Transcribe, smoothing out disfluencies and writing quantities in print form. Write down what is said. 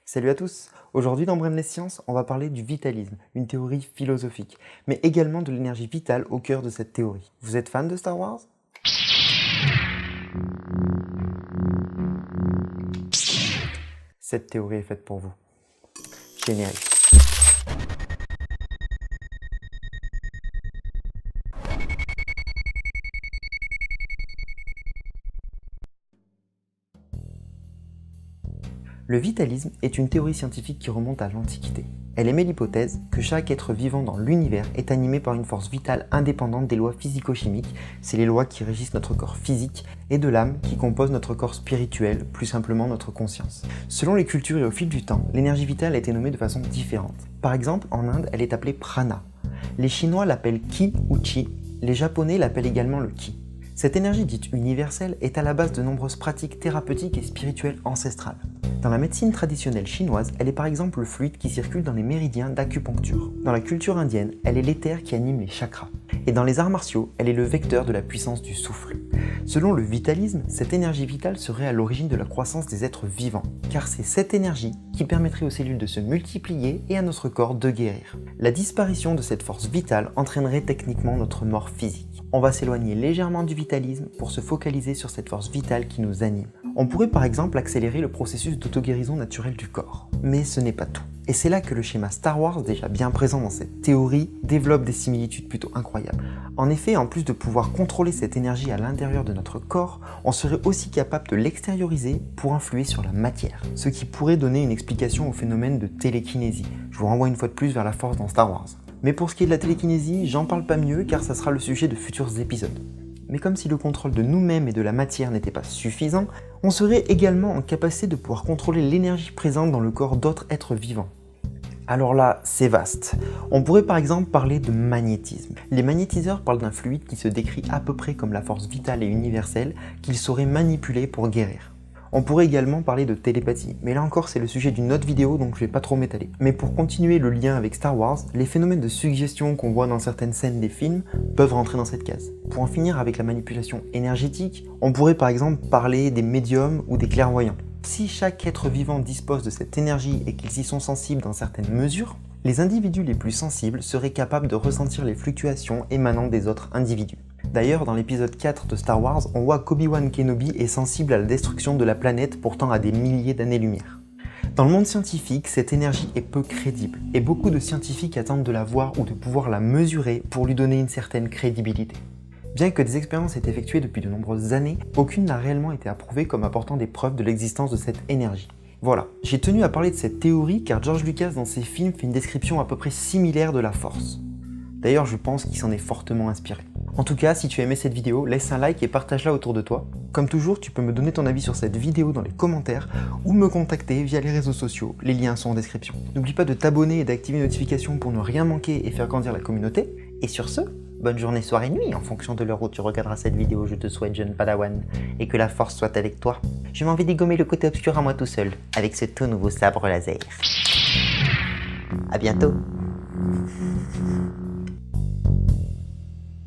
Salut à tous! Aujourd'hui dans Brainless Science, on va parler du vitalisme, une théorie philosophique, mais également de l'énergie vitale au cœur de cette théorie. Vous êtes fan de Star Wars? Cette théorie est faite pour vous. Générique. Le vitalisme est une théorie scientifique qui remonte à l'Antiquité. Elle émet l'hypothèse que chaque être vivant dans l'univers est animé par une force vitale indépendante des lois physico-chimiques, c'est les lois qui régissent notre corps physique, et de l'âme qui compose notre corps spirituel, plus simplement notre conscience. Selon les cultures et au fil du temps, l'énergie vitale a été nommée de façon différente. Par exemple, en Inde, elle est appelée prana. Les Chinois l'appellent ki ou chi, les Japonais l'appellent également le ki. Cette énergie dite universelle est à la base de nombreuses pratiques thérapeutiques et spirituelles ancestrales. Dans la médecine traditionnelle chinoise, elle est par exemple le fluide qui circule dans les méridiens d'acupuncture. Dans la culture indienne, elle est l'éther qui anime les chakras. Et dans les arts martiaux, elle est le vecteur de la puissance du souffle. Selon le vitalisme, cette énergie vitale serait à l'origine de la croissance des êtres vivants, car c'est cette énergie qui permettrait aux cellules de se multiplier et à notre corps de guérir. La disparition de cette force vitale entraînerait techniquement notre mort physique. On va s'éloigner légèrement du vitalisme pour se focaliser sur cette force vitale qui nous anime. On pourrait par exemple accélérer le processus d'auto-guérison naturelle du corps. Mais ce n'est pas tout. Et c'est là que le schéma Star Wars, déjà bien présent dans cette théorie, développe des similitudes plutôt incroyables. En effet, en plus de pouvoir contrôler cette énergie à l'intérieur de notre corps, on serait aussi capable de l'extérioriser pour influer sur la matière, ce qui pourrait donner une explication au phénomène de télékinésie. Je vous renvoie une fois de plus vers la force dans Star Wars. Mais pour ce qui est de la télékinésie, j'en parle pas mieux car ça sera le sujet de futurs épisodes. Mais comme si le contrôle de nous-mêmes et de la matière n'était pas suffisant, on serait également en capacité de pouvoir contrôler l'énergie présente dans le corps d'autres êtres vivants. Alors là, c'est vaste. On pourrait par exemple parler de magnétisme. Les magnétiseurs parlent d'un fluide qui se décrit à peu près comme la force vitale et universelle qu'ils sauraient manipuler pour guérir. On pourrait également parler de télépathie, mais là encore c'est le sujet d'une autre vidéo donc je vais pas trop m'étaler. Mais pour continuer le lien avec Star Wars, les phénomènes de suggestion qu'on voit dans certaines scènes des films peuvent rentrer dans cette case. Pour en finir avec la manipulation énergétique, on pourrait par exemple parler des médiums ou des clairvoyants. Si chaque être vivant dispose de cette énergie et qu'ils y sont sensibles dans certaines mesures, les individus les plus sensibles seraient capables de ressentir les fluctuations émanant des autres individus. D'ailleurs, dans l'épisode 4 de Star Wars, on voit qu'Obi-Wan Kenobi est sensible à la destruction de la planète pourtant à des milliers d'années-lumière. Dans le monde scientifique, cette énergie est peu crédible, et beaucoup de scientifiques attendent de la voir ou de pouvoir la mesurer pour lui donner une certaine crédibilité. Bien que des expériences aient été effectuées depuis de nombreuses années, aucune n'a réellement été approuvée comme apportant des preuves de l'existence de cette énergie. Voilà, j'ai tenu à parler de cette théorie car George Lucas dans ses films fait une description à peu près similaire de la force. D'ailleurs, je pense qu'il s'en est fortement inspiré. En tout cas, si tu as aimé cette vidéo, laisse un like et partage-la autour de toi. Comme toujours, tu peux me donner ton avis sur cette vidéo dans les commentaires ou me contacter via les réseaux sociaux, les liens sont en description. N'oublie pas de t'abonner et d'activer les notifications pour ne rien manquer et faire grandir la communauté. Et sur ce, bonne journée, soirée, nuit, en fonction de l'heure où tu regarderas cette vidéo, je te souhaite jeune padawan, et que la force soit avec toi. J'ai envie d'égommer le côté obscur à moi tout seul, avec ce tout nouveau sabre laser. A bientôt.